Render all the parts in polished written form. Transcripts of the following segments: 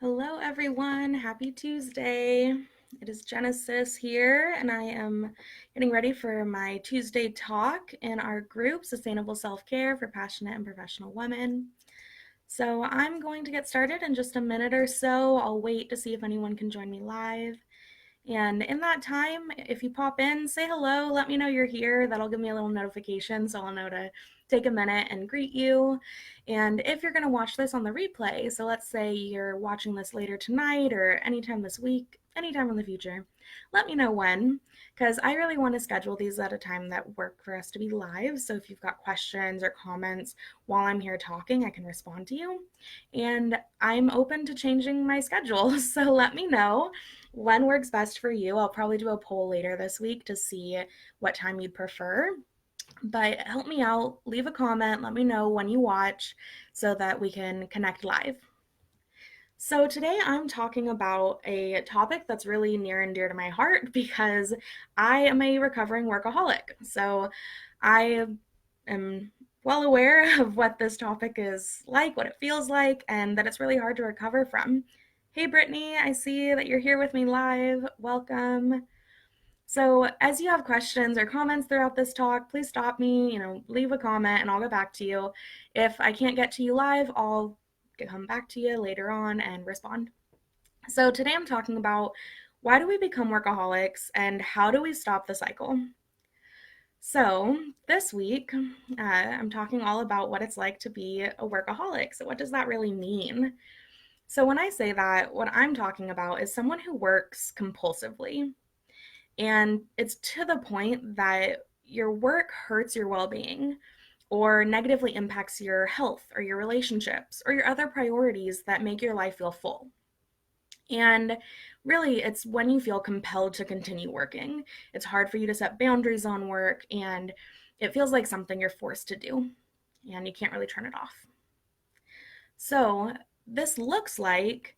Hello, everyone. Happy Tuesday. It is Genesis here, and I am getting ready for my Tuesday talk in our group, Sustainable Self-Care for Passionate and Professional Women. So I'm going to get started in just a minute or so. I'll wait to see if anyone can join me live. And in that time, if you pop in, say hello, let me know you're here. That'll give me a little notification so I'll know to take a minute and greet you. And if you're going to watch this on the replay, so let's say you're watching this later tonight or anytime this week, anytime in the future, let me know when, because I really want to schedule these at a time that work for us to be live. So if you've got questions or comments while I'm here talking, I can respond to you. And I'm open to changing my schedule, so let me know when works best for you. I'll probably do a poll later this week to see what time you'd prefer. But help me out, leave a comment, let me know when you watch so that we can connect live. So today I'm talking about a topic that's really near and dear to my heart because I am a recovering workaholic. So I am well aware of what this topic is like, what it feels like, and that it's really hard to recover from. Hey Brittany, I see that you're here with me live. Welcome. So as you have questions or comments throughout this talk, please stop me, leave a comment and I'll get back to you. If I can't get to you live, I'll come back to you later on and respond. So today I'm talking about why do we become workaholics and how do we stop the cycle? So this week, I'm talking all about what it's like to be a workaholic. So what does that really mean? So when I say that, what I'm talking about is someone who works compulsively. And it's to the point that your work hurts your well-being or negatively impacts your health or your relationships or your other priorities that make your life feel full. And really, it's when you feel compelled to continue working. It's hard for you to set boundaries on work, and it feels like something you're forced to do, and you can't really turn it off. So, this looks like,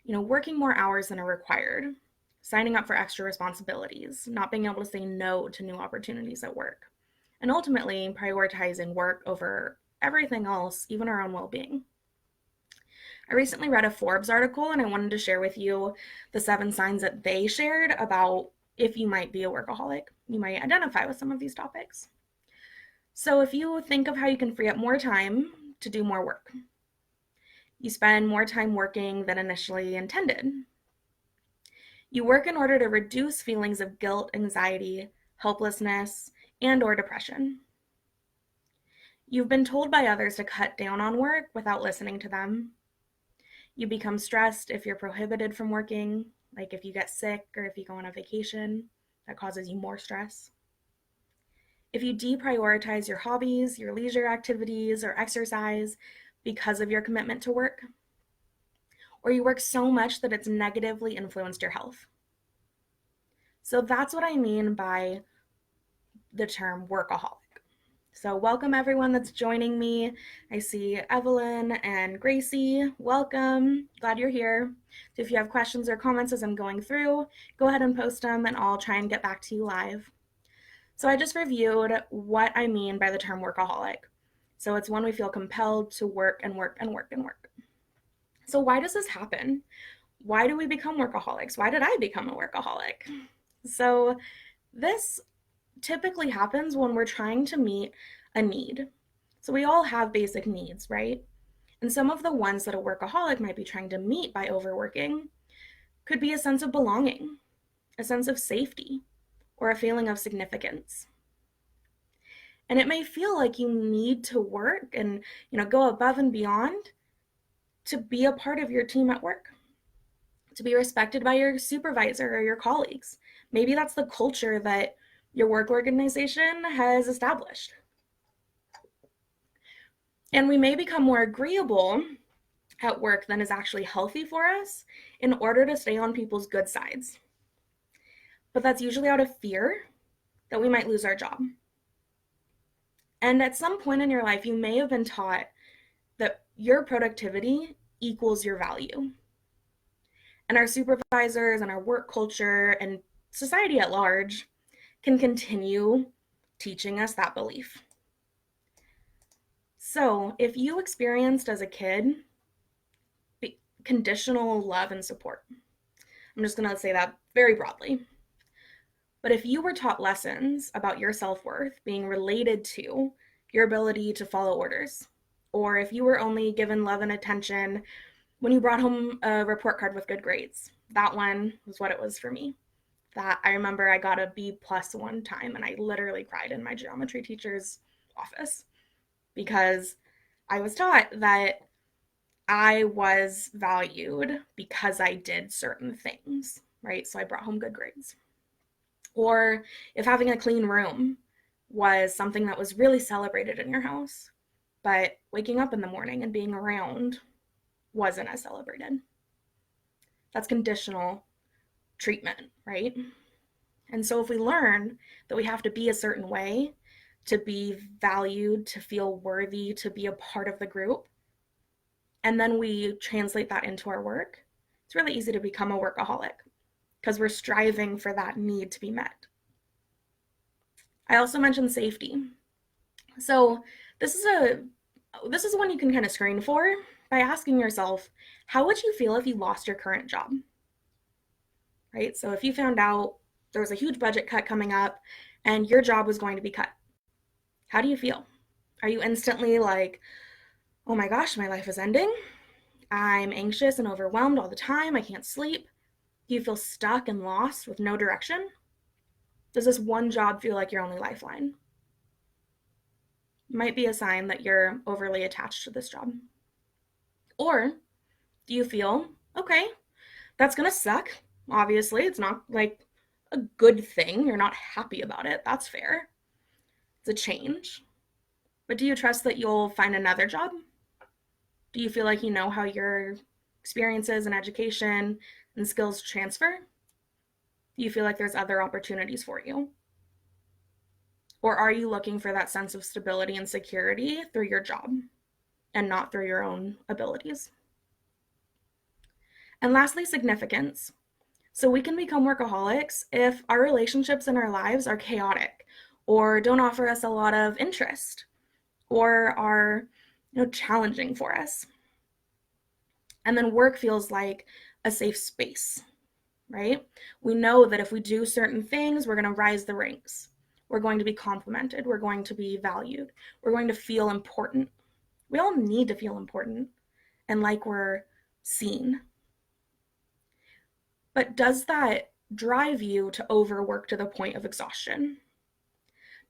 working more hours than are required, signing up for extra responsibilities, not being able to say no to new opportunities at work, and ultimately prioritizing work over everything else, even our own well being. I recently read a Forbes article and I wanted to share with you the 7 signs that they shared about if you might be a workaholic. You might identify with some of these topics. So, if you think of how you can free up more time to do more work, you spend more time working than initially intended. You work in order to reduce feelings of guilt, anxiety, helplessness, and or depression. You've been told by others to cut down on work without listening to them. You become stressed if you're prohibited from working, like if you get sick or if you go on a vacation, that causes you more stress. If you deprioritize your hobbies, your leisure activities, or exercise because of your commitment to work, or you work so much that it's negatively influenced your health. So that's what I mean by the term workaholic. So welcome everyone that's joining me. I see Evelyn and Gracie. Welcome. Glad you're here. So if you have questions or comments as I'm going through, go ahead and post them and I'll try and get back to you live. So I just reviewed what I mean by the term workaholic. So it's when we feel compelled to work and work and work and work. So why does this happen? Why do we become workaholics? Why did I become a workaholic? So this typically happens when we're trying to meet a need. So we all have basic needs, right? And some of the ones that a workaholic might be trying to meet by overworking could be a sense of belonging, a sense of safety, or a feeling of significance. And it may feel like you need to work and, go above and beyond to be a part of your team at work, to be respected by your supervisor or your colleagues. Maybe that's the culture that your work organization has established. And we may become more agreeable at work than is actually healthy for us in order to stay on people's good sides. But that's usually out of fear that we might lose our job. And at some point in your life, you may have been taught that your productivity equals your value. And our supervisors and our work culture and society at large can continue teaching us that belief. So if you experienced as a kid conditional love and support. I'm just going to say that very broadly. But if you were taught lessons about your self-worth being related to your ability to follow orders, or if you were only given love and attention when you brought home a report card with good grades, that one was what it was for me. That I remember I got a B plus one time and I literally cried in my geometry teacher's office because I was taught that I was valued because I did certain things, right? So I brought home good grades. Or if having a clean room was something that was really celebrated in your house, but waking up in the morning and being around wasn't as celebrated. That's conditional treatment, right? And so if we learn that we have to be a certain way to be valued, to feel worthy, to be a part of the group, and then we translate that into our work, it's really easy to become a workaholic because we're striving for that need to be met. I also mentioned safety. So this is one you can kind of screen for by asking yourself, how would you feel if you lost your current job? Right? So if you found out there was a huge budget cut coming up and your job was going to be cut, how do you feel? Are you instantly like, oh my gosh, my life is ending? I'm anxious and overwhelmed all the time. I can't sleep. Do you feel stuck and lost with no direction? Does this one job feel like your only lifeline? Might be a sign that you're overly attached to this job. Or do you feel, okay, that's gonna suck. Obviously, it's not like a good thing. You're not happy about it. That's fair. It's a change. But do you trust that you'll find another job? Do you feel like you know how your experiences and education and skills transfer? Do you feel like there's other opportunities for you? Or are you looking for that sense of stability and security through your job and not through your own abilities? And lastly, significance. So we can become workaholics if our relationships in our lives are chaotic or don't offer us a lot of interest or are challenging for us. And then work feels like a safe space, right? We know that if we do certain things, we're going to rise the ranks. We're going to be complimented. We're going to be valued. We're going to feel important. We all need to feel important and like we're seen. But does that drive you to overwork to the point of exhaustion?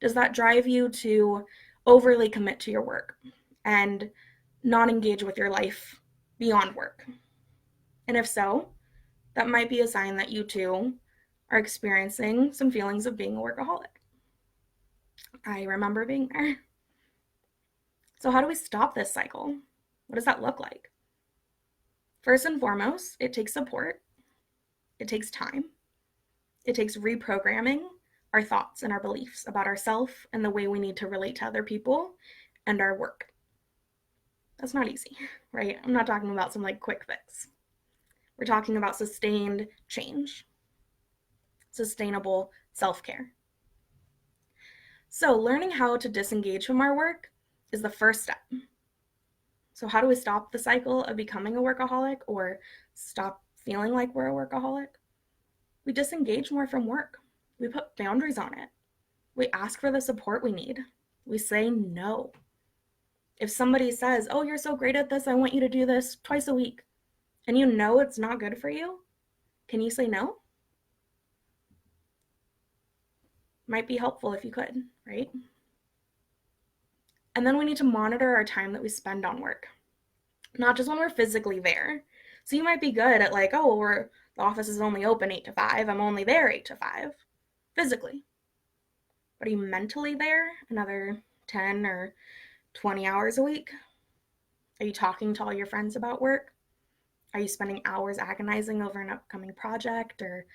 Does that drive you to overly commit to your work and not engage with your life beyond work? And if so, that might be a sign that you too are experiencing some feelings of being a workaholic. I remember being there. So, how do we stop this cycle? What does that look like? First and foremost, it takes support, it takes time, it takes reprogramming our thoughts and our beliefs about ourselves and the way we need to relate to other people and our work. That's not easy, right? I'm not talking about some like quick fix. We're talking about sustained change, sustainable self-care. So learning how to disengage from our work is the first step. So how do we stop the cycle of becoming a workaholic or stop feeling like we're a workaholic? We disengage more from work. We put boundaries on it. We ask for the support we need. We say no. If somebody says, oh, you're so great at this, I want you to do this twice a week, and you know it's not good for you, can you say no? Might be helpful if you could, right? And then we need to monitor our time that we spend on work, not just when we're physically there. So you might be good at like, oh, the office is only open 8 to 5. I'm only there 8 to 5 physically. But are you mentally there another 10 or 20 hours a week? Are you talking to all your friends about work? Are you spending hours agonizing over an upcoming project or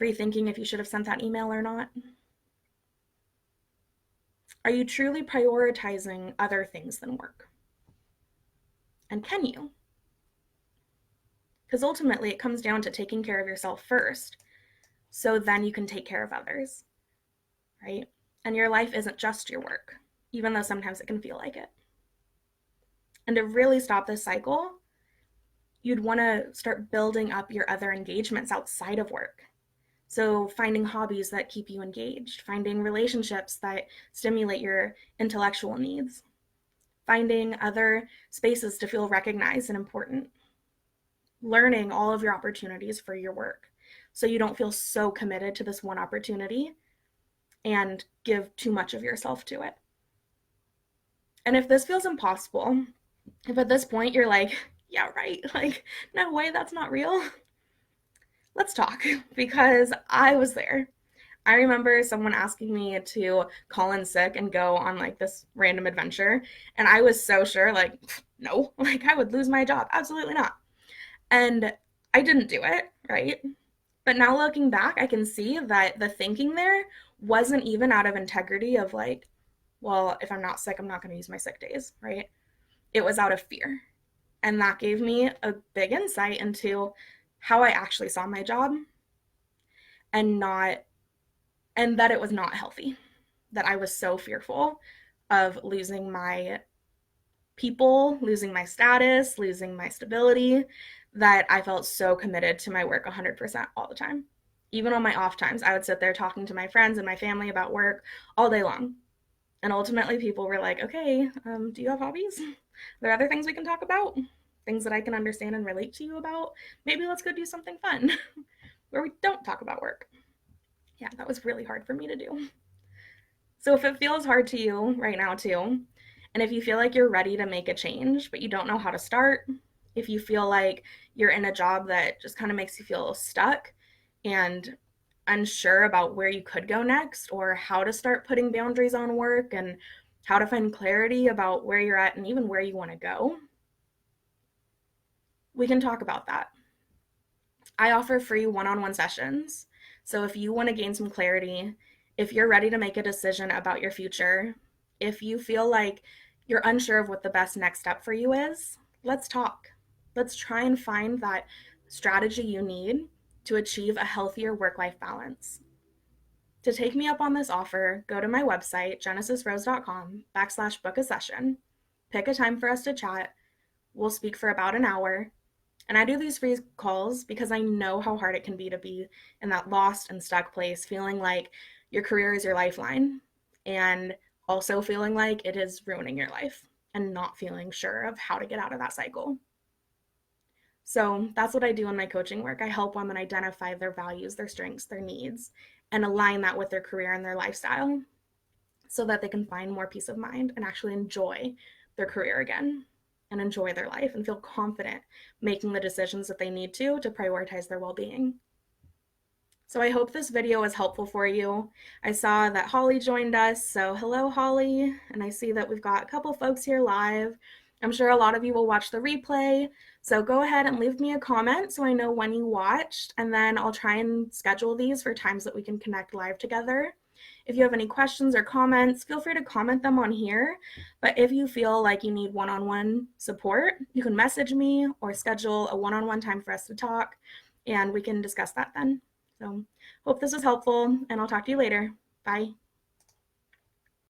rethinking if you should have sent that email or not? Are you truly prioritizing other things than work? And can you? Because ultimately it comes down to taking care of yourself first, so then you can take care of others, right? And your life isn't just your work, even though sometimes it can feel like it. And to really stop this cycle, you'd want to start building up your other engagements outside of work. So, finding hobbies that keep you engaged, finding relationships that stimulate your intellectual needs, finding other spaces to feel recognized and important, learning all of your opportunities for your work so you don't feel so committed to this one opportunity and give too much of yourself to it. And if this feels impossible, if at this point you're like, yeah, right, like, no way, that's not real, let's talk, because I was there. I remember someone asking me to call in sick and go on like this random adventure, and I was so sure, like, no, like I would lose my job. Absolutely not. And I didn't do it, right? But now looking back, I can see that the thinking there wasn't even out of integrity of like, well, if I'm not sick, I'm not going to use my sick days, right? It was out of fear. And that gave me a big insight into how I actually saw my job and not, and that it was not healthy, that I was so fearful of losing my people, losing my status, losing my stability, that I felt so committed to my work 100% all the time. Even on my off times, I would sit there talking to my friends and my family about work all day long. And ultimately, people were like, okay, do you have hobbies? Are there other things we can talk about? Things that I can understand and relate to you about? Maybe let's go do something fun where we don't talk about work. Yeah, that was really hard for me to do. So if it feels hard to you right now, too, and if you feel like you're ready to make a change, but you don't know how to start, if you feel like you're in a job that just kind of makes you feel stuck and unsure about where you could go next or how to start putting boundaries on work and how to find clarity about where you're at and even where you want to go, we can talk about that. I offer free one-on-one sessions. So if you want to gain some clarity, if you're ready to make a decision about your future, if you feel like you're unsure of what the best next step for you is, let's talk. Let's try and find that strategy you need to achieve a healthier work-life balance. To take me up on this offer, go to my website, genesisrose.com/book a session, pick a time for us to chat. We'll speak for about an hour. And I do these free calls because I know how hard it can be to be in that lost and stuck place, feeling like your career is your lifeline and also feeling like it is ruining your life and not feeling sure of how to get out of that cycle. So that's what I do in my coaching work. I help women identify their values, their strengths, their needs, and align that with their career and their lifestyle so that they can find more peace of mind and actually enjoy their career again and enjoy their life and feel confident making the decisions that they need to prioritize their well-being. So I hope this video was helpful for you. I saw that Holly joined us, so hello Holly, and I see that we've got a couple folks here live. I'm sure a lot of you will watch the replay, so go ahead and leave me a comment so I know when you watched, and then I'll try and schedule these for times that we can connect live together. If you have any questions or comments, feel free to comment them on here. But if you feel like you need one-on-one support, you can message me or schedule a one-on-one time for us to talk, and we can discuss that then. So hope this was helpful, and I'll talk to you later. Bye.